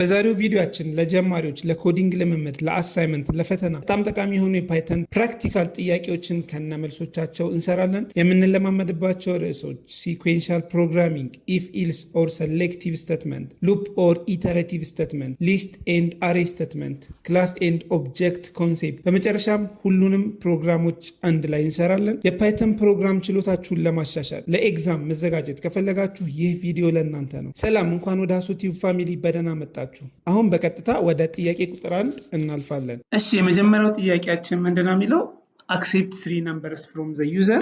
በዛሬው ቪዲዮአችን ለጀማሪዎች ለኮዲንግ ልምምድ ለአሳይመንት ለፈተና በጣም ጠቃሚ የሆኑ የፓይተን ፕራክቲካል ጥያቄዎችን ከነመልሶቻቸው እንሰራለን። የምንለማመድባቸው ርዕሶች ሲኩዌንሻል ፕሮግራሚንግ፣ ኢፍ ኢልስ ኦር ሰሌክቲቭ ስቴትመንት፣ ሉፕ ኦር ኢተሬቲቭ ስቴትመንት፣ ሊስት ኤንድ አሬ ስቴትመንት፣ ክላስ ኤንድ ኦብጀክት ኮንሴፕት፣ በመጨረሻም ሁሉንም ፕሮግራሞች አንድ ላይ እንሰራለን። የፓይተን ፕሮግራም ችሎታችሁን ለማሻሻል ለኤግዛም መዘጋጀት ከፈለጋችሁ ይህ ቪዲዮ ለእናንተ ነው። ሰላም፣ እንኳን ወደ አሶቲቭ ፋሚሊ በደህና መጣችሁ። አሁን በቀጥታ ወደ ጥያቄ ቁጥር 1 እናልፋለን። እሺ፣ የመጀመሪያው ጥያቄያችን ምንድነው የሚለው accept 3 numbers from the user,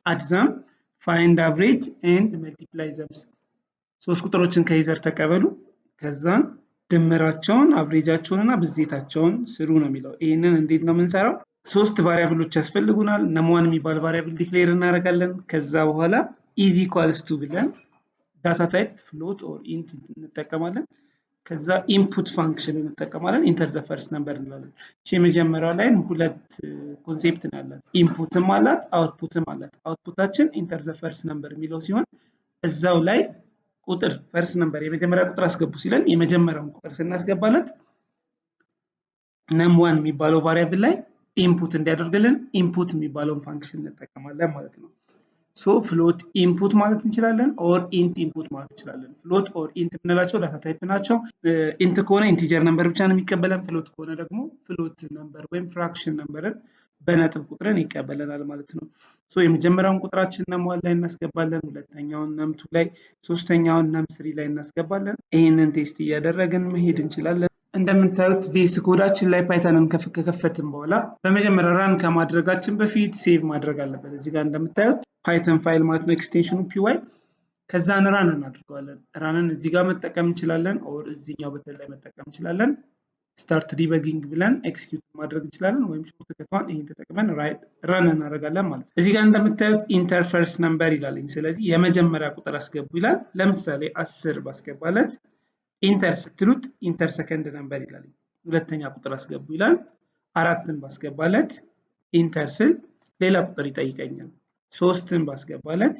add them, find average and multiply them። ሶስት ቁጥሮችን ከዩዘር ተቀበሉ፣ ከዛን ድምራቸውን አቨሬጃቸውንና ብዜታቸውን ስሩ ነው የሚለው። ይሄንን እንዴት ነው የምንሰራው? ሶስት ቫሪያብሎች ያስፈልጉናል። ነም1 የሚባል ቫሪያብል ዲክሌር እናደርጋለን። ከዛ በኋላ is equals to ብለን ዳታ ታይፕ ፍሎት ኦር ኢንት እንጠቀማለን። ከዛ ኢንፑት ፋንክሽን እንጠቀማለን። ኢንተር ዘ ፈርስት ነምበር እንላለን። እሺ፣ የመጀመሪያው ላይ ሁለት ኮንሴፕት ነው ያላት። ኢንፑትም አላት አውትፑትም አላት። አውትፑታችን ኢንተር ዘ ፈርስት ነምበር የሚለው ሲሆን እዛው ላይ ቁጥር ፈርስት ነምበር የመጀመሪያ ቁጥር አስገቡ ሲለን የመጀመሪያውን ቁጥር ስናስገባለት num1 የሚባለው ቫሪያብል ላይ ኢንፑት እንዲያደርግልን ኢንፑት የሚባለውን ፋንክሽን እንጠቀማለን ማለት ነው። ሶ ፍሎት ኢንፑት ማለት እንችላለን ኦር ኢንት ኢንፑት ማለት እንችላለን። ፍሎት ኦር ኢንት የምንላቸው ዳታ ታይፕ ናቸው። ኢንት ከሆነ ኢንቲጀር ነምበር ብቻ ነው የሚቀበለን። ፍሎት ከሆነ ደግሞ ፍሎት ነምበር ወይም ፍራክሽን ነምበርን በነጥብ ቁጥርን ይቀበለናል ማለት ነው። ሶ የመጀመሪያውን ቁጥራችን ነም1 ላይ እናስገባለን፣ ሁለተኛውን ነም2 ላይ፣ ሶስተኛውን ነም3 ላይ እናስገባለን። ይሄንን ቴስት እያደረግን መሄድ እንችላለን። እንደምታዩት ቤስ ኮዳችን ላይ ፓይተንን ከከፈትን በኋላ በመጀመሪያ ራን ከማድረጋችን በፊት ሴቭ ማድረግ አለበት። እዚህ ጋር እንደምታዩት ፓይተን ፋይል ማለት ነው ኤክስቴንሽኑ py። ከዛን ራን እናድርገዋለን። ራንን እዚህ ጋር መጠቀም እንችላለን ኦር እዚህኛው በተን ላይ መጠቀም እንችላለን። ስታርት ዲበጊንግ ብለን ኤክስኪዩት ማድረግ እንችላለን ወይም ሾርት ከቷን ይሄን ተጠቅመን ራን እናደርጋለን ማለት ነው። እዚህ ጋር እንደምታዩት ኢንተር ፈርስት ነምበር ይላልኝ። ስለዚህ የመጀመሪያ ቁጥር አስገቡ ይላል። ለምሳሌ 10 ባስገባለት ኢንተር ስትሉት ኢንተር ሰከንድ ነምበር ይላል። ሁለተኛ ቁጥር አስገቡ ይላል። 4ን ባስገባለት ኢንተር ስል ሌላ ቁጥር ይጠይቀኛል። 3ን ባስገባለት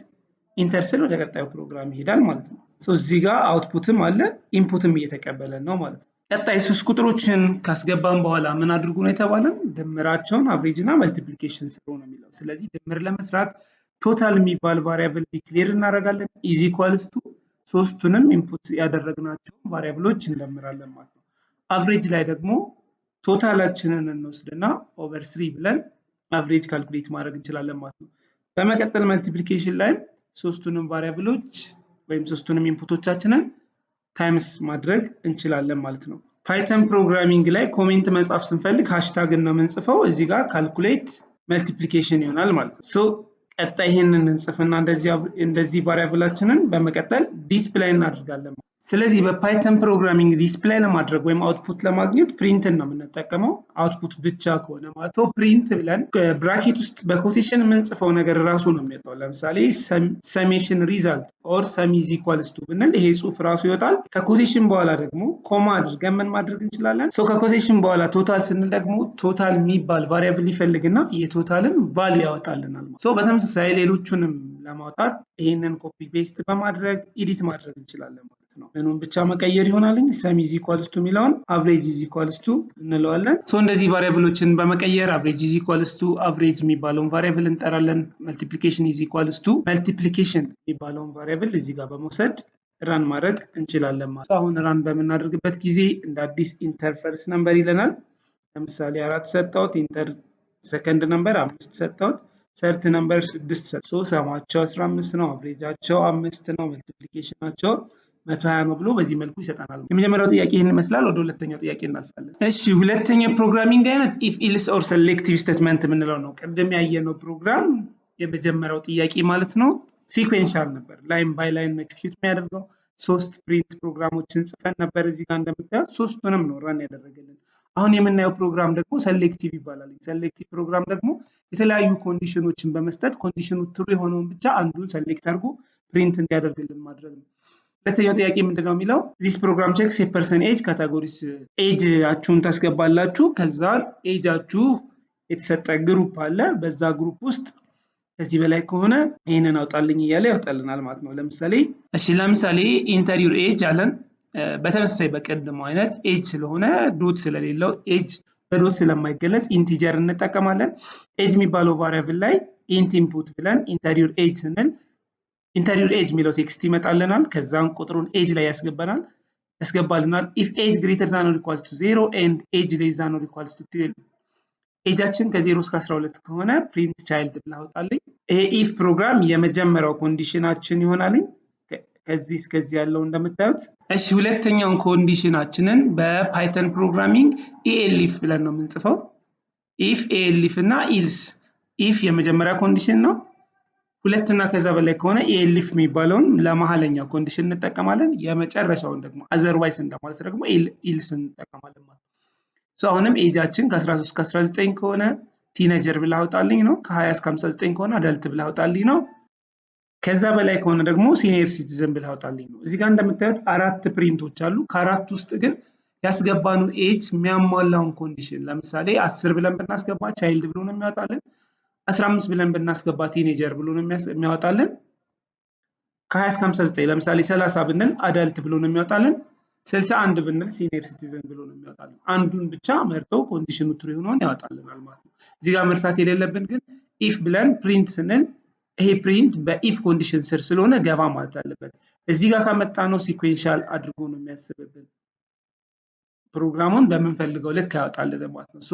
ኢንተር ስል ወደ ቀጣዩ ፕሮግራም ይሄዳል ማለት ነው። ሶ እዚህ ጋር አውትፑትም አለ ኢንፑትም እየተቀበለን ነው ማለት ነው። ቀጣይ ሶስት ቁጥሮችን ካስገባን በኋላ ምን አድርጉ ነው የተባለው? ድምራቸውን አቨሬጅ እና መልቲፕሊኬሽን ስሩ ነው የሚለው። ስለዚህ ድምር ለመስራት ቶታል የሚባል ቫሪያብል ዲክሌር እናደርጋለን። ኢዝ ኢኳልስ ቱ ሶስቱንም ኢንፑት ያደረግናቸው ቫሪያብሎች እንደምራለን ማለት ነው። አቨሬጅ ላይ ደግሞ ቶታላችንን እንወስድና ኦቨር 3 ብለን አቨሬጅ ካልኩሌት ማድረግ እንችላለን ማለት ነው። በመቀጠል መልቲፕሊኬሽን ላይ ሶስቱንም ቫሪያብሎች ወይም ሶስቱንም ኢንፑቶቻችንን ታይምስ ማድረግ እንችላለን ማለት ነው። ፓይተን ፕሮግራሚንግ ላይ ኮሜንት መጻፍ ስንፈልግ ሃሽታግን ነው የምንጽፈው። እዚህ ጋር ካልኩሌት መልቲፕሊኬሽን ይሆናል ማለት ነው። ሶ ቀጣይ ይሄንን እንጽፍና እንደዚህ ቫሪያብላችንን በመቀጠል ዲስፕሌይ እናደርጋለን። ስለዚህ በፓይተን ፕሮግራሚንግ ዲስፕሌይ ለማድረግ ወይም አውትፑት ለማግኘት ፕሪንትን ነው የምንጠቀመው። አውትፑት ብቻ ከሆነ ማለት ነው ፕሪንት ብለን ብራኬት ውስጥ በኮቴሽን የምንጽፈው ነገር ራሱ ነው የሚወጣው። ለምሳሌ ሰሜሽን ሪዛልት ኦር ሰም ኢዝ ኢኳልስ ቱ ብንል ይሄ ጽሁፍ ራሱ ይወጣል። ከኮቴሽን በኋላ ደግሞ ኮማ አድርገን ምን ማድረግ እንችላለን? ሶ ከኮቴሽን በኋላ ቶታል ስንል ደግሞ ቶታል የሚባል ቫሪያብል ይፈልግና የቶታልን ቫልዩ ያወጣልናል። ሶ በተመሳሳይ ሌሎቹንም ለማውጣት ይሄንን ኮፒ ፔስት በማድረግ ኤዲት ማድረግ እንችላለን ማለት ነው። ምኑን ብቻ መቀየር ይሆናልኝ ሰም ኢዝ ኢኳልስ ቱ የሚለውን አቨሬጅ ኢዝ ኢኳልስ ቱ እንለዋለን። ሶ እንደዚህ ቫሪያብሎችን በመቀየር አቨሬጅ ኢዝ ኢኳልስ ቱ አቨሬጅ የሚባለውን ቫሪያብል እንጠራለን። መልቲፕሊኬሽን ኢዝ ኢኳልስ ቱ መልቲፕሊኬሽን የሚባለውን ቫሪያብል እዚህ ጋር በመውሰድ ራን ማድረግ እንችላለን ማለት ነው። አሁን ራን በምናደርግበት ጊዜ እንደ አዲስ ኢንተር ፈርስት ነምበር ይለናል። ለምሳሌ 4 ሰጣሁት፣ ኢንተር ሰከንድ ነምበር 5 ሰጣሁት፣ ሰርት ነምበር 6 ሰጣሁት። ሶ ሰማቸው 15 ነው፣ አቨሬጃቸው 5 ነው፣ መልቲፕሊኬሽናቸው 120 ነው ብሎ በዚህ መልኩ ይሰጣናል። የመጀመሪያው ጥያቄ ይሄን ይመስላል። ወደ ሁለተኛው ጥያቄ እናልፋለን። እሺ፣ ሁለተኛው ፕሮግራሚንግ አይነት ኢፍ ኢልስ ኦር ሰሌክቲቭ ስቴትመንት የምንለው ነው። ቅድም ያየነው ፕሮግራም የመጀመሪያው ጥያቄ ማለት ነው ሲኩዌንሻል ነበር። ላይን ባይ ላይን ኤክስኪዩት የሚያደርገው ሶስት ፕሪንት ፕሮግራሞችን ጽፈን ነበር። እዚህ ጋር እንደምታዩት ሶስቱንም ነው ራን ያደረገልን። አሁን የምናየው ፕሮግራም ደግሞ ሰሌክቲቭ ይባላል። ሰሌክቲቭ ፕሮግራም ደግሞ የተለያዩ ኮንዲሽኖችን በመስጠት ኮንዲሽኑ ትሩ የሆነውን ብቻ አንዱን ሰሌክት አድርጎ ፕሪንት እንዲያደርግልን ማድረግ ነው። ሁለተኛው ጥያቄ ምንድነው የሚለው this program checks a person age categories ኤጃችሁን ታስገባላችሁ። ከዛ ኤጃችሁ የተሰጠ ግሩፕ አለ። በዛ ግሩፕ ውስጥ ከዚህ በላይ ከሆነ ይሄንን አውጣልኝ እያለ ያወጣልናል ማለት ነው። ለምሳሌ enter your age አለን። በተመሳሳይ በቀደሙ አይነት ኤጅ ስለሆነ ዶት ስለሌለው ኤጅ በዶት ስለማይገለጽ ኢንቲጀር እንጠቀማለን። ኤጅ የሚባለው ቫሪያብል ላይ ኢንት ኢንፑት ብለን ኢንተሪየር ኤጅ ስንል ኢንተሪየር ኤጅ የሚለው ቴክስት ይመጣልናል። ከዛም ቁጥሩን ኤጅ ላይ ያስገባልናል። ኢፍ ኤጅ ግሬተር ዛን ኦር ኢኳልስ ቱ 0 ኤንድ ኤጅ ሌስ ዛን ኦር ኢኳልስ ቱ 12 ኤጃችን ከ0 እስከ 12 ከሆነ ፕሪንት ቻይልድ ብላ አውጣልኝ። ይሄ ኢፍ ፕሮግራም የመጀመሪያው ኮንዲሽናችን ይሆናልኝ ከዚህ እስከዚህ ያለው እንደምታዩት። እሺ ሁለተኛውን ኮንዲሽናችንን በፓይተን ፕሮግራሚንግ ኢኤልኢፍ ብለን ነው የምንጽፈው። ኢፍ ኤልኢፍ እና ኢልስ ኢፍ የመጀመሪያ ኮንዲሽን ነው። ሁለትና ከዛ በላይ ከሆነ ኤልኢፍ የሚባለውን ለመሃለኛ ኮንዲሽን እንጠቀማለን። የመጨረሻውን ደግሞ አዘርዋይስ እንደማለት ደግሞ ኢልስ እንጠቀማለን ማለት ነው። ሶ አሁንም ኤጃችን ከ13 እስከ 19 ከሆነ ቲኔጀር ብላ አውጣልኝ ነው። ከ20 እስከ 59 ከሆነ አዳልት ብላ አውጣልኝ ነው። ከዛ በላይ ከሆነ ደግሞ ሲኒየር ሲቲዝን ብላ አውጣልኝ ነው። እዚህ ጋር እንደምታዩት 4 ፕሪንቶች አሉ። ከአራት ውስጥ ግን ያስገባነው ኤጅ የሚያሟላውን ኮንዲሽን ለምሳሌ 10 ብለን ብናስገባ ቻይልድ ብሎ ነው የሚያወጣልን። 15 ብለን ብናስገባ ቲኔጀር ብሎ ነው የሚያወጣልን። ከ20 እስከ 59 ለምሳሌ 30 ብንል አዳልት ብሎ ነው የሚያወጣልን። 61 ብንል ሲኒየር ሲቲዝን ብሎ ነው የሚያወጣልን። አንዱን ብቻ መርጦ ኮንዲሽኑ ትሩ የሆነውን ያወጣልናል ማለት ነው። እዚህ ጋር መርሳት የሌለብን ግን ኢፍ ብለን ፕሪንት ስንል ይሄ ፕሪንት በኢፍ ኮንዲሽን ስር ስለሆነ ገባ ማለት አለበት። እዚህ ጋር ካመጣ ነው ሲኩዌንሻል አድርጎ ነው የሚያስብብን። ፕሮግራሙን በምንፈልገው ልክ ያወጣልን ማለት ነው። ሶ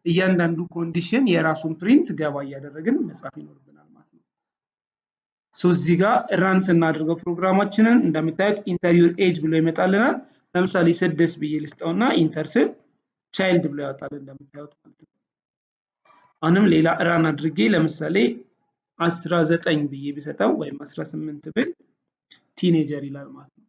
እያንዳንዱ ኮንዲሽን የራሱን ፕሪንት ገባ እያደረግን መጻፍ ይኖርብናል ማለት ነው። ሶ እዚህ ጋር ራን ስናደርገው ፕሮግራማችንን እንደምታዩት ኢንተሪየር ኤጅ ብሎ ይመጣልናል። ለምሳሌ 6 ብዬ ልስጠውና ኢንተር ስል ቻይልድ ብሎ ያወጣል እንደምታዩት ማለት ነው። አሁንም ሌላ ራን አድርጌ ለምሳሌ 19 ብዬ ቢሰጠው ወይም 18 ብል ቲኔጀር ይላል ማለት ነው።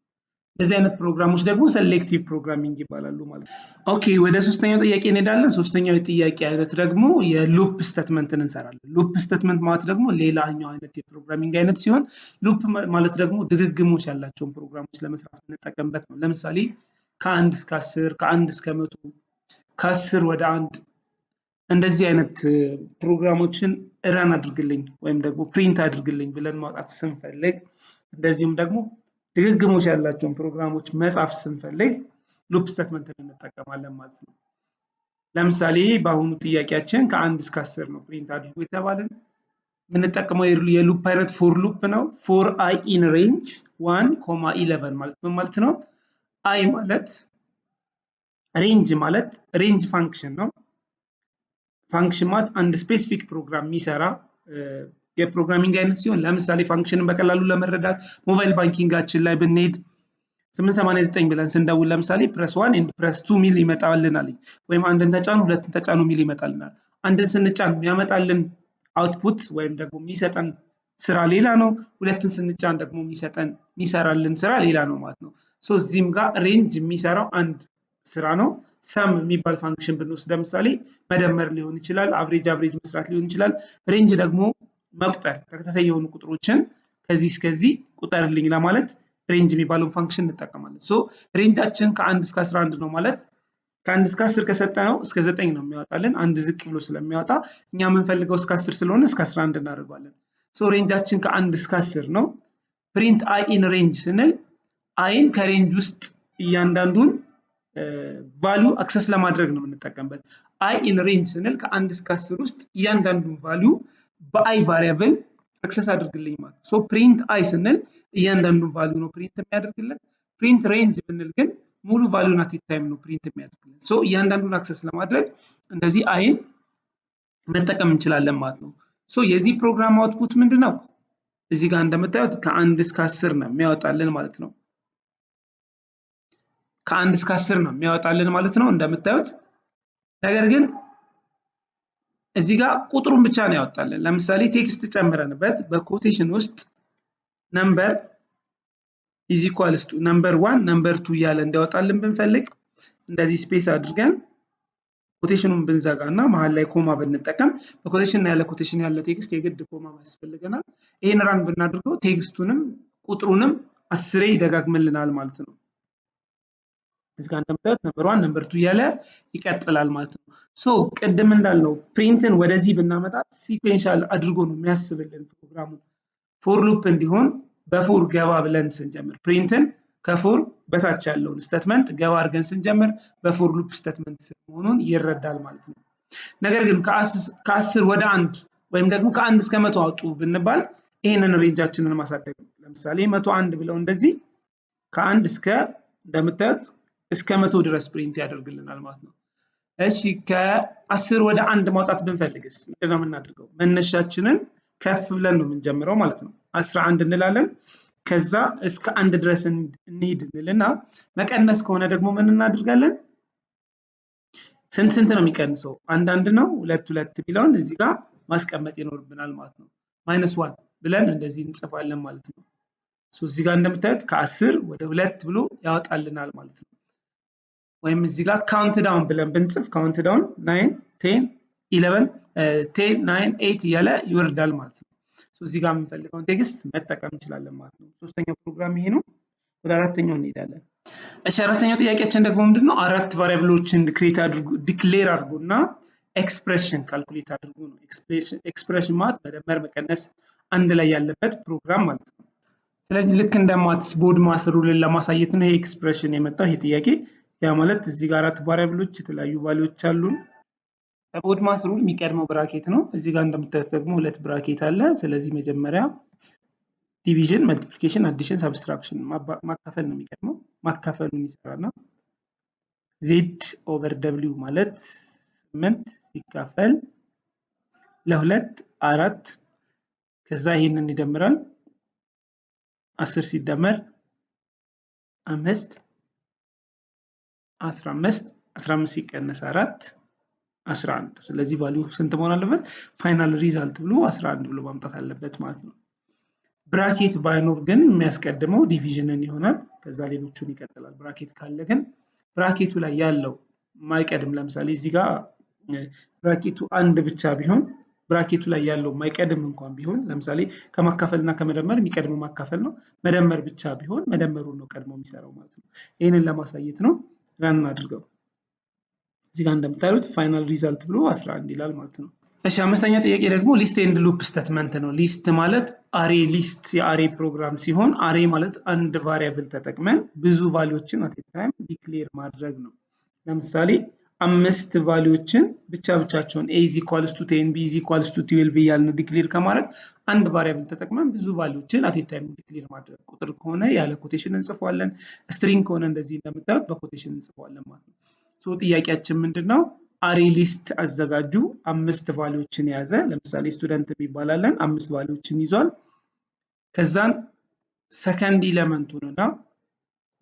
እንደዚህ አይነት ፕሮግራሞች ደግሞ ሴሌክቲቭ ፕሮግራሚንግ ይባላሉ ማለት ነው። ኦኬ ወደ ሶስተኛው ጥያቄ እንሄዳለን። ሶስተኛው የጥያቄ አይነት ደግሞ የሉፕ ስቴትመንትን እንሰራለን። ሉፕ ስቴትመንት ማለት ደግሞ ሌላኛው አይነት የፕሮግራሚንግ አይነት ሲሆን ሉፕ ማለት ደግሞ ድግግሞች ያላቸውን ፕሮግራሞች ለመስራት የምንጠቀምበት ነው። ለምሳሌ ከ1 እስከ 10 ከ1 እስከ 100 ከ10 ወደ 1 እንደዚህ አይነት ፕሮግራሞችን ራን አድርግልኝ ወይም ደግሞ ፕሪንት አድርግልኝ ብለን ማውጣት ስንፈልግ እንደዚሁም ደግሞ ድግግሞች ያላቸውን ፕሮግራሞች መጻፍ ስንፈልግ ሉፕ ስቴትመንትን እንጠቀማለን ማለት ነው። ለምሳሌ በአሁኑ ጥያቄያችን ከ1 እስከ 10 ነው ፕሪንት አድርጉ የተባለን። የምንጠቀመው የሉፕ አይነት ፎር ሉፕ ነው። ፎር አይ ኢን ሬንጅ 1, 11 ማለት ምን ማለት ነው? አይ ማለት ሬንጅ ማለት ሬንጅ ፋንክሽን ነው። ፋንክሽን ማለት አንድ ስፔሲፊክ ፕሮግራም የሚሰራ የፕሮግራሚንግ አይነት ሲሆን ለምሳሌ ፋንክሽንን በቀላሉ ለመረዳት ሞባይል ባንኪንጋችን ላይ ብንሄድ 889 ብለን ስንደውል ለምሳሌ ፕረስ 1 ኤንድ ፕረስ 2 ሚል ይመጣልናል። ወይም አንድን ተጫኑ ሁለትን ተጫኑ ሚል ይመጣልናል። አንድን ስንጫን የሚያመጣልን አውትፑት ወይም ደግሞ የሚሰጠን ስራ ሌላ ነው። ሁለትን ስንጫን ደግሞ የሚሰራልን ስራ ሌላ ነው ማለት ነው። ሶ እዚህም ጋር ሬንጅ የሚሰራው አንድ ስራ ነው። ሰም የሚባል ፋንክሽን ብንወስድ ለምሳሌ መደመር ሊሆን ይችላል፣ አቨሬጅ መስራት ሊሆን ይችላል። ሬንጅ ደግሞ መቁጠር ተከታታይ የሆኑ ቁጥሮችን ከዚህ እስከዚህ ቁጠርልኝ ለማለት ሬንጅ የሚባለውን ፋንክሽን እንጠቀማለን። ሶ ሬንጃችን ከ1 እስከ 11 ነው ማለት ከ1 እስከ 10 ከሰጠነው እስከ 9 ነው የሚያወጣልን። አንድ ዝቅ ብሎ ስለሚያወጣ እኛ የምንፈልገው እስከ 10 ስለሆነ እስከ 11 እናደርጋለን። ሶ ሬንጃችን ከ1 እስከ 10 ነው። ፕሪንት አይ ኢን ሬንጅ ስንል አይን ከሬንጅ ውስጥ እያንዳንዱን ቫልዩ አክሰስ ለማድረግ ነው የምንጠቀምበት። አይ ኢን ሬንጅ ስንል ከ1 እስከ 10 ውስጥ እያንዳንዱን ቫልዩ በአይ ቫሪያብል አክሰስ አድርግልኝ ማለት ነው። ሶ ፕሪንት አይ ስንል እያንዳንዱን ቫልዩ ነው ፕሪንት የሚያደርግልን። ፕሪንት ሬንጅ ብንል ግን ሙሉ ቫልዩ ናት ታይም ነው ፕሪንት የሚያደርግልን። ሶ እያንዳንዱን አክሰስ ለማድረግ እንደዚህ አይን መጠቀም እንችላለን ማለት ነው። ሶ የዚህ ፕሮግራም አውትፑት ምንድነው? እዚህ ጋር እንደምታዩት ከ1 እስከ 10 ነው የሚያወጣልን ማለት ነው። ከ1 እስከ 10 ነው የሚያወጣልን ማለት ነው እንደምታዩት። ነገር ግን እዚህ ጋር ቁጥሩን ብቻ ነው ያወጣልን። ለምሳሌ ቴክስት ጨምረንበት በኮቴሽን ውስጥ ነምበር ኢዝ ኢኳልስ ቱ ነምበር 1 ነምበር 2 እያለ እንዲያወጣልን ብንፈልግ እንደዚህ ስፔስ አድርገን ኮቴሽኑን ብንዘጋና መሃል ላይ ኮማ ብንጠቀም በኮቴሽን ያለ ኮቴሽን ያለ ቴክስት የግድ ኮማ ያስፈልገናል። ይሄን ራን ብናደርገው ቴክስቱንም ቁጥሩንም 10 ይደጋግምልናል ማለት ነው። እዚህ ጋር እንደምታዩት ነምበር 1 ነምበር 2 እያለ ይቀጥላል ማለት ነው። ሶ ቅድም እንዳልነው ፕሪንትን ወደዚህ ብናመጣ ሲኩዌንሻል አድርጎ ነው የሚያስብልን ፕሮግራሙ። ፎር ሉፕ እንዲሆን በፎር ገባ ብለን ስንጀምር ፕሪንትን ከፎር በታች ያለውን ስቴትመንት ገባ አድርገን ስንጀምር በፎር ሉፕ ስቴትመንት መሆኑን ይረዳል ማለት ነው። ነገር ግን ከ10 ወደ 1 ወይም ደግሞ ከ1 እስከ 100 አውጡ ብንባል ይሄንን ሬንጃችንን ማሳደግ ነው። ለምሳሌ 101 ብለው እንደዚህ ከ1 እስከ እንደምታዩት እስከ 100 ድረስ ፕሪንት ያደርግልናል ማለት ነው። እሺ ከ10 ወደ 1 ማውጣት ብንፈልግስ ምንድነው የምናደርገው? መነሻችንን ከፍ ብለን ነው የምንጀምረው ማለት ነው። 11 እንላለን። ከዛ እስከ 1 ድረስ እንሂድ እንልና መቀነስ ከሆነ ደግሞ ምን እናደርጋለን? ስንት ነው የሚቀንሰው? አንድ ነው፣ ሁለት ቢለውን እዚህ ጋር ማስቀመጥ ይኖርብናል ማለት ነው። -1 ብለን እንደዚህ እንጽፋለን ማለት ነው። እዚህ ጋር እንደምታዩት ከ10 ወደ 2 ብሎ ያወጣልናል ማለት ነው። ወይም እዚህ ጋር ካውንት ዳውን ብለን ብንጽፍ ካውንት ዳውን 9 10 11 10 9 8 እያለ ይወርዳል ማለት ነው። እዚህ ጋር የምንፈልገውን ቴክስት መጠቀም እንችላለን ማለት ነው። ሶስተኛው ፕሮግራም ይሄ ነው። ወደ አራተኛው እንሄዳለን። እሺ አራተኛው ጥያቄያችን ደግሞ ምንድነው? አራት ቫሪያብሎችን ክሬት አድርጉ ዲክሌር አድርጉና ኤክስፕሬሽን ካልኩሌት አድርጉ ነው። ኤክስፕሬሽን ማለት መደመር መቀነስ አንድ ላይ ያለበት ፕሮግራም ማለት ነው። ስለዚህ ልክ እንደ ማትስ ቦድ ማስሩልን ለማሳየት ነው ይሄ ኤክስፕሬሽን የመጣው ይሄ ጥያቄ። ያ ማለት እዚህ ጋር አራት ቫሪያብሎች የተለያዩ ቫልዩዎች አሉን። ቦድ ማስሩል የሚቀድመው ብራኬት ነው። እዚህ ጋር እንደምታዩት ደግሞ ሁለት ብራኬት አለ። ስለዚህ መጀመሪያ ዲቪዥን፣ መልቲፕሊኬሽን፣ አዲሽን፣ ሰብስትራክሽን ማካፈል ነው የሚቀድመው። ማካፈሉን ይሰራና ዜድ ኦቨር ደብሊው ማለት 8 ሲካፈል ለሁለት 4 ከዛ ይሄንን ይደምራል 10 ሲደመር 5 15 ሲቀነስ 4 11 ስለዚህ ቫልዩ ስንት መሆን አለበት? ፋይናል ሪዛልት ብሎ 11 ብሎ ማምጣት አለበት ማለት ነው። ብራኬት ባይኖር ግን የሚያስቀድመው ዲቪዥንን ይሆናል። ከዛ ሌሎቹን ይቀጥላል። ብራኬት ካለ ግን ብራኬቱ ላይ ያለው ማይቀድም ለምሳሌ እዚህ ጋር ብራኬቱ አንድ ብቻ ቢሆን ብራኬቱ ላይ ያለው ማይቀድም እንኳን ቢሆን ለምሳሌ ከማካፈልና ከመደመር የሚቀድመው ማካፈል ነው። መደመር ብቻ ቢሆን መደመሩን ነው ቀድሞ የሚሰራው ማለት ነው። ይሄንን ለማሳየት ነው። ራን አድርገው እዚህ ጋር እንደምታዩት ፋይናል ሪዛልት ብሎ 11 ይላል ማለት ነው። እሺ አምስተኛው ጥያቄ ደግሞ ሊስት ኤንድ ሉፕ ስቴትመንት ነው። ሊስት ማለት አሬ ሊስት የአሬ ፕሮግራም ሲሆን አሬ ማለት አንድ ቫሪያብል ተጠቅመን ብዙ ቫልዩዎችን አት ታይም ዲክሌር ማድረግ ነው። ለምሳሌ 5 ቫልዩዎችን ብቻቸውን a = 10 b = 12 እያልን ዲክሌር ከማድረግ አንድ ቫሪያብል ተጠቅመን ብዙ ቫልዩዎችን አት ታይም ዲክሌር ማድረግ። ቁጥር ከሆነ ያለ ኮቴሽን እንጽፈዋለን፣ ስትሪንግ ከሆነ እንደዚህ እንደምታዩት በኮቴሽን እንጽፈዋለን ማለት ነው። ሶ ጥያቄያችን ምንድነው? አሬ ሊስት አዘጋጁ 5 ቫልዩዎችን የያዘ ለምሳሌ ስቱደንት የሚባላለን 5 ቫልዩዎችን ይዟል። ከዛን ሰከንድ ኢለመንቱንና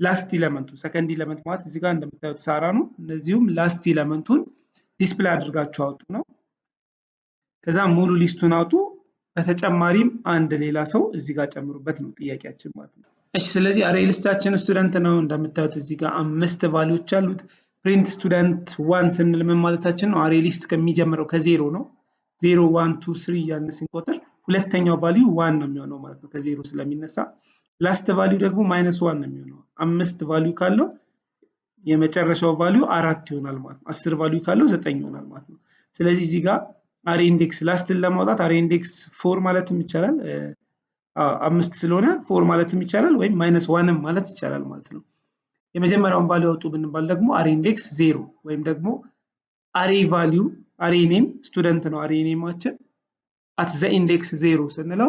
ላስት ኢለመንቱ ሰከንድ ኢለመንት ማለት እዚህ ጋር እንደምታዩት ሳራ ነው። እነዚህም ላስት ኢለመንቱን ዲስፕሌይ አድርጋችሁ አውጡ ነው። ከዛ ሙሉ ሊስቱን አውጡ። በተጨማሪም አንድ ሌላ ሰው እዚህ ጋር ጨምሩበት ነው ጥያቄያችን ማለት ነው። እሺ ስለዚህ አሬ ሊስታችን ስቱደንት ነው። እንደምታዩት እዚህ ጋር 5 ቫልዩዎች አሉት። ፕሪንት ስቱደንት 1 ስንል ምን ማለታችን ነው? አሬ ሊስት ከሚጀምረው ከዜሮ ነው። 0 1 2 3 እያልን ስንቆጥር ሁለተኛው ቫልዩ 1 ነው የሚሆነው ማለት ነው ከዜሮ ስለሚነሳ። ላስት ቫልዩ ደግሞ -1 ነው የሚሆነው። 5 ቫልዩ ካለው የመጨረሻው ቫልዩ 4 ይሆናል ማለት ነው። 10 ቫልዩ ካለው 9 ይሆናል ማለት ነው። ስለዚህ እዚህ ጋር አሬ ኢንዴክስ ላስትን ለማውጣት አሬ ኢንዴክስ 4 ማለትም ይቻላል። 5 ስለሆነ 4 ማለትም ይቻላል ወይም -1 ማለት ይቻላል ማለት ነው። የመጀመሪያውን ቫልዩ አውጡ ብንባል ደግሞ አሬ ኢንዴክስ 0 ወይም ደግሞ አሬ ቫልዩ አሬ ኔም ስቱደንት ነው። አሬ ኔማችን at the index 0 ስንለው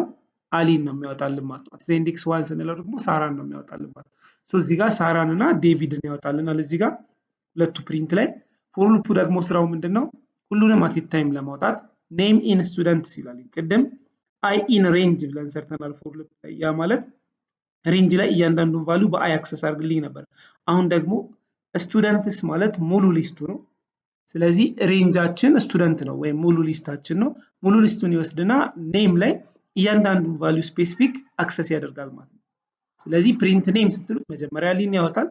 አሊን ነው የሚያወጣልን ማለት ነው። at the index 1 ስንለው ደግሞ ሳራን ነው የሚያወጣልን ማለት ነው። እዚህ ጋር ሳራን እና ዴቪድን ያወጣልናል እዚህ ጋር ሁለቱ ፕሪንት ላይ። ፎር ሉፑ ደግሞ ስራው ምንድነው? ሁሉንም at time ለማውጣት ኔም ኢን ስቱደንትስ ይላል። ቅድም አይ ኢን ሬንጅ ብለን ሰርተናል ፎር ሉፕ ላይ። ያ ማለት ሬንጅ ላይ እያንዳንዱን ቫልዩ በአይ አክሰስ አድርግልኝ ነበር። አሁን ደግሞ ስቱደንትስ ማለት ሙሉ ሊስቱ ነው። ስለዚህ ሬንጃችን ስቱደንት ነው ወይም ሙሉ ሊስታችን ነው። ሙሉ ሊስቱን ይወስድና ኔም ላይ እያንዳንዱን ቫልዩ ስፔሲፊክ አክሰስ ያደርጋል ማለት ነው። ስለዚህ ፕሪንት ኔም ስትሉት መጀመሪያ አሊን ያወጣል።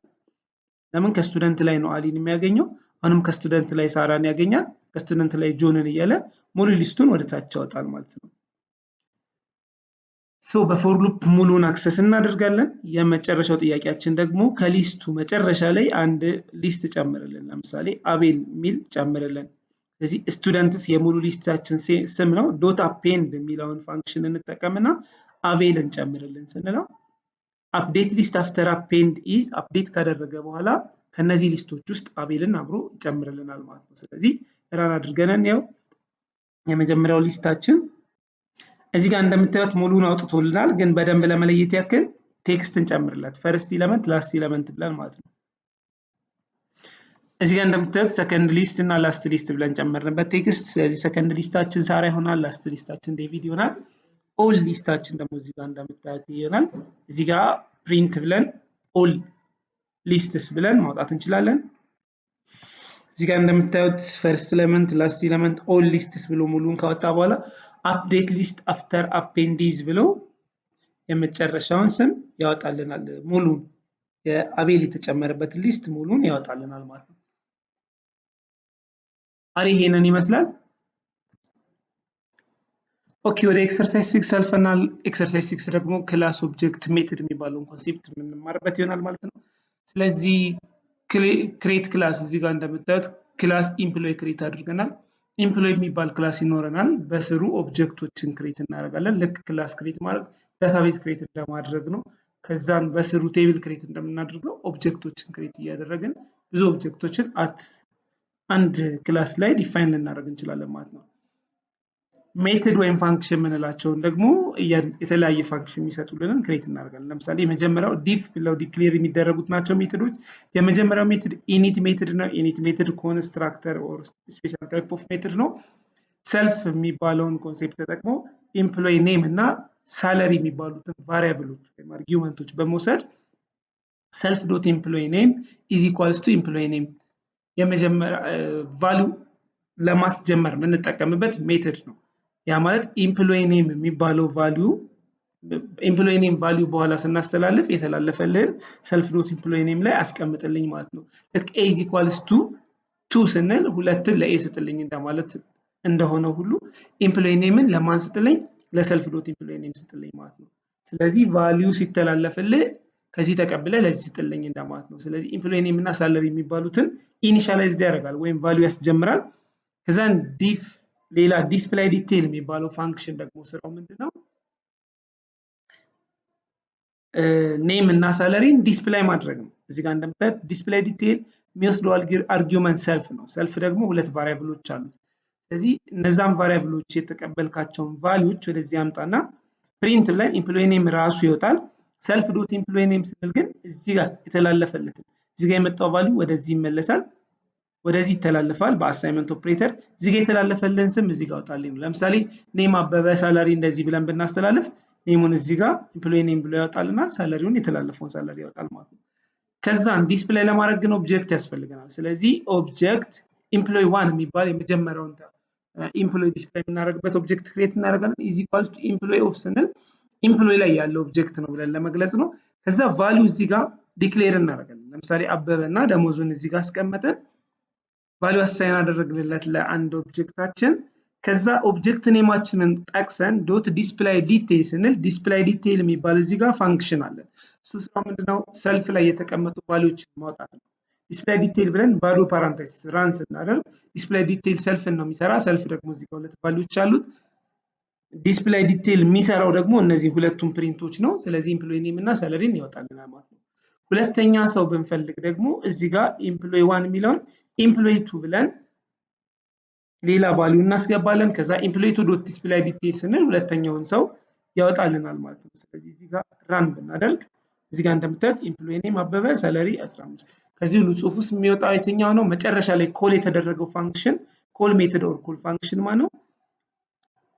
ለምን? ከስቱደንት ላይ ነው አሊን የሚያገኘው። አሁንም ከስቱደንት ላይ ሳራን ያገኛል። ከስቱደንት ላይ ጆንን እያለ ሙሉ ሊስቱን ወደ ታች ያወጣል ማለት ነው። ሶ በፎር ሉፕ ሙሉን አክሰስ እናደርጋለን። የመጨረሻው ጥያቄያችን ደግሞ ከሊስቱ መጨረሻ ላይ አንድ ሊስት ጨምርልን። ለምሳሌ አቤል ሚል ጨምርልን። ስለዚህ ስቱደንትስ የሙሉ ሊስታችን ስም ነው። ዶት አፔንድ የሚለውን ፋንክሽን እንጠቀምና አቤልን ጨምርልን ስንለው አፕዴት ሊስት አፍተር አፔንድ ኢዝ አፕዴት ካደረገ በኋላ ከነዚህ ሊስቶች ውስጥ አቤልን አብሮ ይጨምርልናል ማለት ነው። ስለዚህ ራን አድርገን እንየው። የመጀመሪያው ሊስታችን እዚህ ጋር እንደምታዩት ሙሉን አውጥቶልናል፣ ግን በደንብ ለመለየት ያክል ቴክስት እንጨምርለት ፈርስት ኤለመንት ላስት ኤለመንት ብለን ማለት ነው። እዚህ ጋር እንደምታዩት ሰከንድ ሊስት እና ላስት ሊስት ብለን ጨመርንበት ቴክስት። ስለዚህ ሰከንድ ሊስታችን ሳራ ይሆናል፣ ላስት ሊስታችን ዴቪድ ይሆናል። ኦል ሊስታችን ደግሞ እዚህ ጋር እንደምታዩት ይሆናል። እዚህ ጋር ፕሪንት ብለን ኦል ሊስትስ ብለን ማውጣት እንችላለን። እዚህ ጋር እንደምታዩት ፈርስት ኤለመንት ላስት ኤለመንት ኦል ሊስትስ ብሎ ሙሉን ካወጣ በኋላ አፕዴት ሊስት አፍተር አፔንዲዝ ብሎ የመጨረሻውን ስም ያወጣልናል። ሙሉን የአቤል የተጨመረበት ሊስት ሙሉን ያወጣልናል ማለት ነው። አሪ ይሄንን ይመስላል። ኦኬ ወደ ኤክሰርሳይዝ 6 አልፈናል። ኤክሰርሳይዝ 6 ደግሞ ክላስ ኦብጀክት ሜትድ የሚባለውን ኮንሴፕት የምንማርበት ይሆናል ማለት ነው። ስለዚህ ክሬት ክላስ እዚህ ጋር እንደምታዩት ክላስ ኢምፕሎይ ክሬት አድርገናል። ኢምፕሎይ የሚባል ክላስ ይኖረናል። በስሩ ኦብጀክቶችን ክሬት እናደርጋለን። ልክ ክላስ ክሬት ማድረግ ዳታቤዝ ክሬት እንደማድረግ ነው። ከዛን በስሩ ቴብል ክሬት እንደምናደርገው ኦብጀክቶችን ክሬት እያደረግን ብዙ ኦብጀክቶችን አት አንድ ክላስ ላይ ዲፋይን ልናደርግ እንችላለን ማለት ነው። ሜትድ ወይም ፋንክሽን የምንላቸውን ደግሞ የተለያየ ፋንክሽን የሚሰጡልንን ክሬት እናደርጋለን። ለምሳሌ የመጀመሪያው ዲፍ ብለው ዲክሌር የሚደረጉት ናቸው ሜትዶች። የመጀመሪያው ሜትድ ኢኒት ሜትድ ነው። ኢኒት ሜትድ ኮንስትራክተር ኦር ስፔሻል ታይፕ ኦፍ ሜትድ ነው። ሰልፍ የሚባለውን ኮንሴፕት ተጠቅሞ ኤምፕሎይ ኔም እና ሳለሪ የሚባሉትን ቫሪያብሎች ወይም አርጊውመንቶች በመውሰድ ሰልፍ ዶት ኤምፕሎይ ኔም ኢዝ ኢኳልስ ቱ ኤምፕሎይ ኔም የመጀመሪያ ቫልዩ ለማስጀመር የምንጠቀምበት ሜትድ ነው። ያ ማለት ኤምፕሎይ ኔም የሚባለው ቫልዩ ኤምፕሎይ ኔም ቫልዩ በኋላ ስናስተላልፍ የተላለፈልን ሰልፍ ዶት ኤምፕሎይ ኔም ላይ አስቀምጥልኝ ማለት ነው። ልክ ኤ ኢዝ ኢኳልስ ቱ 2 ስንል ሁለትን ለኤ ስጥልኝ እንደማለት እንደሆነ ሁሉ ኤምፕሎይ ኔምን ለማን ስጥልኝ? ለሰልፍ ዶት ኤምፕሎይ ኔም ስጥልኝ ማለት ነው። ስለዚህ ቫልዩ ሲተላለፍልህ ከዚህ ተቀብለ ለዚህ ስጥልኝ እንደማለት ነው። ስለዚህ ኤምፕሎይ ኔም እና ሳለሪ የሚባሉትን ኢኒሻላይዝድ ያደርጋል ወይም ቫልዩ ያስጀምራል። ከዛን ዲፍ ሌላ ዲስፕላይ ዲቴይል የሚባለው ፋንክሽን ደግሞ ስራው ምንድነው? ኔም እና ሳለሪን ዲስፕላይ ማድረግ ነው። እዚህ ጋር እንደምታዩት ዲስፕላይ ዲቴይል የሚወስደው አርጊውመንት ሰልፍ ነው። ሰልፍ ደግሞ ሁለት ቫሪያብሎች አሉት። ስለዚህ እነዛን ቫሪያብሎች የተቀበልካቸውን ቫልዩዎች ወደዚህ ያምጣና ፕሪንት ብለን ኤምፕሎይ ኔም ራሱ ይወጣል። ሰልፍ ዶት ኤምፕሎይ ኔም ስንል ግን እዚህ ጋር የተላለፈለትን እዚህ ጋር የመጣው ቫልዩ ወደዚህ ይመለሳል፣ ወደዚህ ይተላለፋል በአሳይመንት ኦፕሬተር። እዚህ ጋር የተላለፈልን ስም እዚህ ጋር አውጣልኝ ነው። ለምሳሌ ኔም አበበ ሳላሪ እንደዚህ ብለን ብናስተላልፍ ኔሙን እዚህ ጋር ኤምፕሎይ ኔም ብሎ ያወጣልና ሳላሪውን የተላለፈውን ሳላሪ ያወጣል ማለት ነው። ከዛን ዲስፕሌይ ለማድረግ ግን ኦብጀክት ያስፈልገናል። ስለዚህ ኦብጀክት ኤምፕሎይ 1 የሚባል የመጀመሪያውን ኤምፕሎይ ዲስፕሌይ የምናደርግበት ኦብጀክት ክሬት እናደርጋለን። ኢዝ ኢኳልስ ቱ ኤምፕሎይ ኦፍ ስንል ኤምፕሎይ ላይ ያለው ኦብጀክት ነው ብለን ለመግለጽ ነው። ከዛ ቫልዩ እዚህ ጋር ዲክሌር እናደርጋለን። ለምሳሌ አበበና ደሞዙን እዚህ ጋር አስቀመጠን ቫልዩ አሳይን አደረግንለት ለአንድ ኦብጀክታችን። ከዛ ኦብጀክት ኔማችንን ጠቅሰን ዶት ዲስፕላይ ዲቴይል ስንል ዲስፕላይ ዲቴይል የሚባል እዚህ ጋር ፋንክሽን አለ። እሱ ስራው ምንድነው? ሰልፍ ላይ የተቀመጡ ቫልዩዎችን ማውጣት ነው። ዲስፕላይ ዲቴይል ብለን ባዶ ፓራንቴሲስ ራን ስናደርግ ዲስፕላይ ዲቴይል ሰልፍን ነው የሚሰራ። ሰልፍ ደግሞ እዚህ ጋር ሁለት ቫልዩዎች አሉት። ዲስፕላይ ዲቴይል የሚሰራው ደግሞ እነዚህ ሁለቱም ፕሪንቶች ነው። ስለዚህ ኤምፕሎይ ኔም እና ሳለሪን ያወጣልናል ማለት ነው። ሁለተኛ ሰው ብንፈልግ ደግሞ እዚህ ጋር ኤምፕሎይ 1 የሚለውን ኤምፕሎይ 2 ብለን ሌላ ቫልዩ እናስገባለን። ከዛ ኤምፕሎይ 2 ዶት ዲስፕላይ ዲቴይል ስንል ሁለተኛውን ሰው ያወጣልናል ማለት ነው። ስለዚህ እዚህ ጋር ራን ብናደርግ እዚህ ጋር እንደምታዩት ኤምፕሎይ ኔም አበበ ሳለሪ 15። ከዚህ ሁሉ ጽሁፍ ውስጥ የሚወጣው የትኛው ነው? መጨረሻ ላይ ኮል የተደረገው ፋንክሽን ኮል ሜተድ ኦር ኮል ፋንክሽን ማለት ነው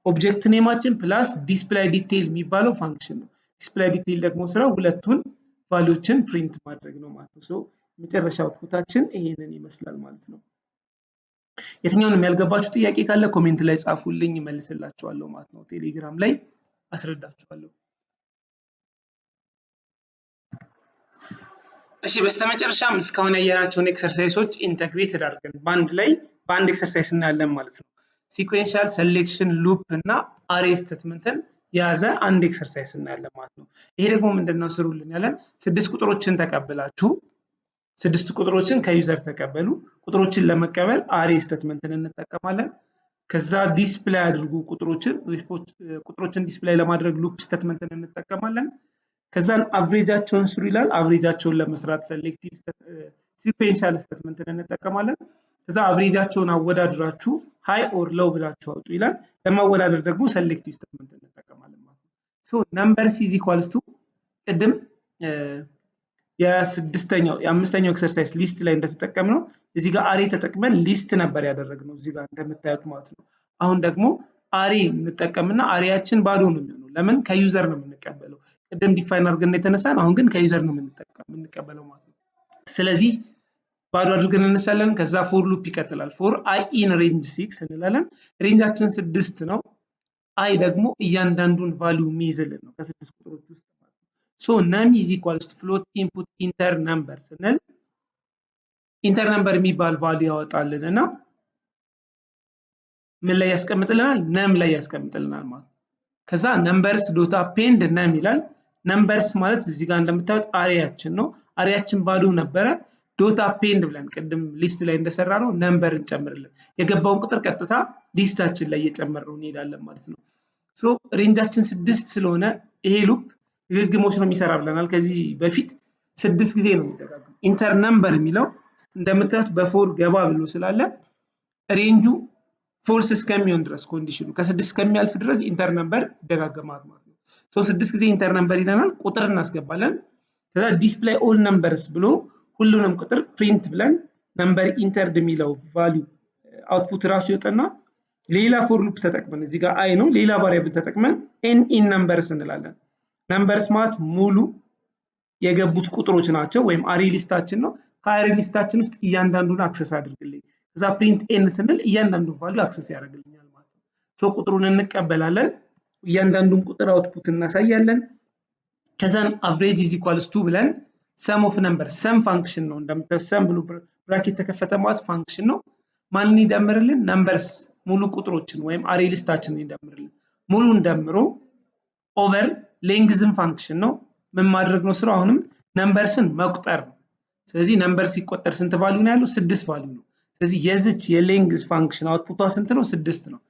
ኦብጀክት ኔማችን ፕላስ ዲስፕላይ ዲቴይል የሚባለው ፋንክሽን ነው። ዲስፕላይ ዲቴይል ደግሞ ስራው ሁለቱን ቫልዩዎችን ፕሪንት ማድረግ ነው ማለት ነው። ሶ መጨረሻ አውትፑታችን ይሄንን ይመስላል ማለት ነው። የትኛውንም ያልገባችሁ ጥያቄ ካለ ኮሜንት ላይ ጻፉልኝ፣ እመልስላችኋለሁ ማለት ነው። ቴሌግራም ላይ አስረዳችኋለሁ። እሺ በስተመጨረሻም እስካሁን ያየናቸውን ኤክሰርሳይሶች ኢንተግሬትድ አድርገን በአንድ ኤክሰርሳይዝ እናያለን ማለት ነው። ሲኩዌንሻል ሴሌክሽን ሉፕ እና አሬ ስቴትመንትን የያዘ አንድ ኤክሰርሳይዝ እናያለን ማለት ነው። ይሄ ደግሞ ምንድነው ስሩልን ያለን 6 ቁጥሮችን ተቀበላችሁ 6 ቁጥሮችን ከዩዘር ተቀበሉ። ቁጥሮችን ለመቀበል አሬ ስቴትመንትን እንጠቀማለን። ከዛ ዲስፕሌይ አድርጉ ቁጥሮችን ዲስፕሌይ ለማድረግ ሉፕ ስቴትመንትን እንጠቀማለን። ከዛን አቨሬጃቸውን ስሩ ይላል። አቨሬጃቸውን ለመስራት ሴሌክቲቭ ሲኩዌንሻል ስቴትመንትን እንጠቀማለን። ከዛ አቨሬጃቸውን አወዳድራችሁ ሃይ ኦር ሎው ብላችሁ አውጡ ይላል። ለማወዳደር ደግሞ ሴሌክቲቭ ስቴትመንት እንጠቀማለን ማለት ነው። ሶ ነምበርስ ኢዝ ኢኳልስ ቱ ቅድም የአምስተኛው ኤክሰርሳይዝ ሊስት ላይ እንደተጠቀምነው እዚህ ጋር አሬ ተጠቅመን ሊስት ነበር ያደረግነው እዚህ ጋር እንደምታዩት ማለት ነው። አሁን ደግሞ አሬ እንጠቀምና አሬያችን ባዶ ነው የሚሆነው። ለምን? ከዩዘር ነው የምንቀበለው። ቅድም ዲፋይን አድርገን የተነሳን አሁን ግን ከዩዘር ነው የምንቀበለው ማለት ነው። ስለዚህ ባዶ አድርገን እንነሳለን። ከዛ ፎር ሉፕ ይቀጥላል። ፎር አይ ኢን ሬንጅ 6 እንላለን። ሬንጃችን 6 ነው። አይ ደግሞ እያንዳንዱን ቫልዩ የሚይዝልን ነው ከ6 ቁጥሮች ውስጥ ማለት ነው። ሶ num is equals to float input inter number ስንል ኢንተር ነምበር የሚባል ቫልዩ ያወጣልን እና ምን ላይ ያስቀምጥልናል? ነም ላይ ያስቀምጥልናል ማለት ነው። ከዛ numbers dot append num ይላል። numbers ማለት እዚህ ጋር እንደምታዩት አሬያችን ነው። አሬያችን ባዶ ነበረ። ዶት አፔንድ ብለን ቅድም ሊስት ላይ እንደሰራ ነው ነምበር እንጨምርልን። የገባውን ቁጥር ቀጥታ ሊስታችን ላይ እየጨመርነው እንሄዳለን ማለት ነው። ሶ ሬንጃችን 6 ስለሆነ ይሄ ሉፕ ድግግሞሽ ነው የሚሰራ ብለናል። ከዚህ በፊት 6 ጊዜ ነው የሚደጋገመው። ኢንተር ነምበር የሚለው እንደምታዩት በፎር ገባ ብሎ ስላለ ሬንጁ ፎልስ እስከሚሆን ድረስ ኮንዲሽኑ ከ6 እስከሚያልፍ ድረስ ኢንተር ነምበር ይደጋገማል ማለት ነው። ሶ 6 ጊዜ ኢንተር ነምበር ይለናል። ቁጥር እናስገባለን። ከዛ ዲስፕሌይ ኦል ነምበርስ ብሎ ሁሉንም ቁጥር ፕሪንት ብለን ነምበር ኢንተርድ የሚለው ቫልዩ አውትፑት ራሱ ይወጣና ሌላ ፎር ሉፕ ተጠቅመን እዚህ ጋር አይ ነው ሌላ ቫሪያብል ተጠቅመን ኤን ኢን ነምበርስ እንላለን። ነምበርስ ማለት ሙሉ የገቡት ቁጥሮች ናቸው ወይም አሬ ሊስታችን ነው። ከአሬ ሊስታችን ውስጥ እያንዳንዱን አክሰስ አድርግልኝ። ከዛ ፕሪንት ኤን ስንል እያንዳንዱን ቫልዩ አክሰስ ያደርግልኛል ማለት ነው። ሶ ቁጥሩን እንቀበላለን። እያንዳንዱን ቁጥር አውትፑት እናሳያለን። ከዛን አቨሬጅ ኢዝ ኢኳልስ ቱ ብለን ሰም ኦፍ ነምበር ሰም ፋንክሽን ነው እንደምታዩት ሰም ብሎ ብራኬት ተከፈተ ማለት ፋንክሽን ነው። ማንን ይደምርልን? ነምበርስ ሙሉ ቁጥሮችን ወይም አሬ ሊስታችንን ይደምርልን። ሙሉን ደምሮ ኦቨር ሌንግዝም ፋንክሽን ነው። ምን ማድረግ ነው ስራው? አሁንም ነምበርስን መቁጠር ነው። ስለዚህ ነምበር ሲቆጠር ስንት ቫልዩ ነው ያለው? 6 ቫልዩ ነው። ስለዚህ የዚች የሌንግዝ ፋንክሽን አውትፑቷ ስንት ነው? 6 ነው።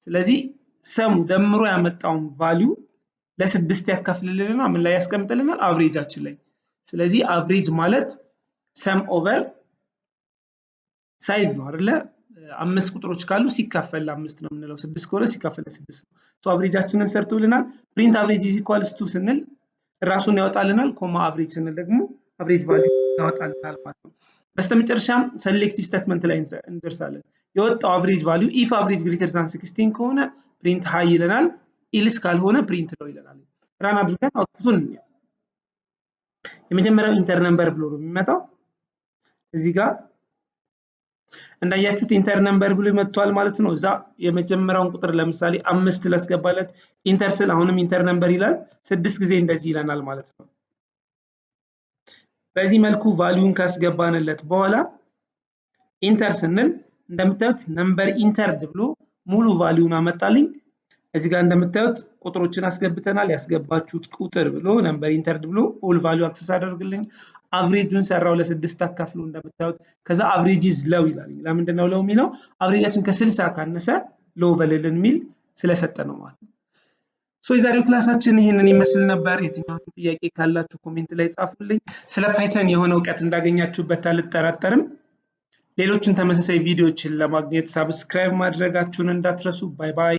ስለዚህ ሰሙ ደምሮ ያመጣውን ቫልዩ ለ6 ያካፍልልንና ምን ላይ ያስቀምጥልናል? አቨሬጃችን ላይ። ስለዚህ አቨሬጅ ማለት ሰም ኦቨር ሳይዝ ነው አይደለ? 5 ቁጥሮች ካሉ ሲካፈል ለ5 ነው የምንለው። 6 ከሆነ ሲካፈል ለ6 ነው። ሶ አቨሬጃችንን ሰርቶልናል። ፕሪንት አቨሬጅ ኢዝ ኢኳልስ ቱ ስንል ራሱን ያወጣልናል። ኮማ አቨሬጅ ስንል ደግሞ አቨሬጅ ቫልዩ ያወጣልናል ማለት ነው። በስተመጨረሻም ሴሌክቲቭ ስቴትመንት ላይ እንደርሳለን። የወጣው አቨሬጅ ቫልዩ ኢፍ አቨሬጅ ግሬተር ዛን 16 ከሆነ ፕሪንት ሃይ ይለናል። ኢልስ ካልሆነ ፕሪንት ሎው ይለናል። ራን አድርገን አውትፑቱን እንየው። የመጀመሪያው ኢንተር ነምበር ብሎ ነው የሚመጣው። እዚህ ጋር እንዳያችሁት ኢንተር ነምበር ብሎ መጥቷል ማለት ነው። እዛ የመጀመሪያውን ቁጥር ለምሳሌ 5 ላስገባለት ኢንተር ስል አሁንም ኢንተር ነምበር ይላል። 6 ጊዜ እንደዚህ ይለናል ማለት ነው። በዚህ መልኩ ቫልዩን ካስገባንለት በኋላ ኢንተር ስንል እንደምታዩት ነምበር ኢንተርድ ብሎ ሙሉ ቫልዩን አመጣልኝ። እዚህ ጋር እንደምታዩት ቁጥሮችን አስገብተናል። ያስገባችሁት ቁጥር ብሎ ነምበር ኢንተርድ ብሎ ኦል ቫልዩ አክሰስ አደርግልኝ። አቨሬጁን ሰራው ለ6 አካፍሎ እንደምታዩት። ከዛ አቨሬጅ ኢዝ ሎው ይላል። ለምንድን ነው ሎው የሚለው? አቨሬጃችን ከ60 ካነሰ ሎው በልልን የሚል ስለሰጠ ነው ማለት ነው። ሶ የዛሬው ክላሳችን ይሄንን ይመስል ነበር። የትኛው ጥያቄ ካላችሁ ኮሜንት ላይ ጻፉልኝ። ስለ ፓይተን የሆነ እውቀት እንዳገኛችሁበት አልጠራጠርም። ሌሎችን ተመሳሳይ ቪዲዮዎችን ለማግኘት ሰብስክራይብ ማድረጋችሁን እንዳትረሱ። ባይ ባይ።